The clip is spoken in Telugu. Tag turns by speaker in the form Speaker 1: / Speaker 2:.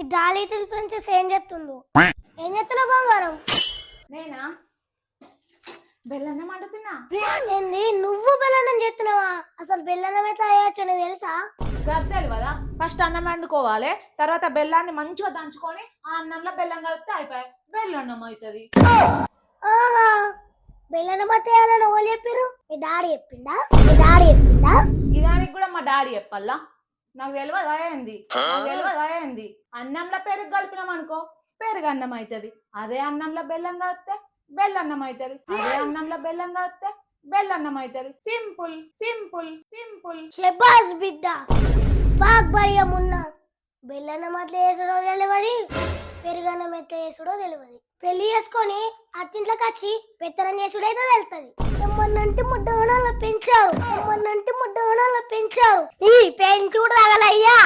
Speaker 1: ఈ గాలి ప్రిన్సెస్ ఏం చెప్తుండు? ఏం చెప్తున్నావు బంగారం?
Speaker 2: నేనా బెల్లన్నం వండుతున్నా.
Speaker 1: ఏంది నువ్వు బెల్లన్నం చేస్తున్నావా? అసలు బెల్లన్నం ఎట్లా చేయొచ్చో నీకు తెలుసా?
Speaker 2: గద్దెలు కదా, ఫస్ట్ అన్నం వండుకోవాలి, తర్వాత బెల్లాన్ని మంచిగా దంచుకొని ఆ అన్నంలో బెల్లం కలిపితే అయిపోయాయి, బెల్లన్నం అవుతుంది.
Speaker 1: ఆహా, బెల్లన్నం చేయాలని ఎవరు చెప్పారు? మీ డాడీ చెప్పిండా? మీ డాడీ చెప్పిండా?
Speaker 2: ఇదానికి కూడా మా డాడీ చెప్పాలా? నాకు తెలియదు అయింది. అన్నంలో పెరుగు కలిపినాం అనుకో పెరుగు అన్నం అవుతుంది, అదే అన్నంలో బెల్లం కలిపితే బెల్లన్నం అవుతుంది, అదే అన్నంలో బెల్లం కలిపితే బెల్లన్నం అవుతుంది. Simple simple simple.
Speaker 1: శబాష్ బిడ్డ, బాగ్ బడిగా మున్నా. బెల్లన్నం ఎట్లా చేసుడో తెలియదు, పెరుగన్నం ఎట్లా చేసుడో తెలియదు. పెళ్లి చేసుకొని అత్తింట్లోకి వచ్చి పెత్తనం చేసుడైతే తెలుస్తుంది. ఎమ్మన్నంటే ముడ్డోణాల పెంచారు, ఈ పెంచుడు తగలయ్యా.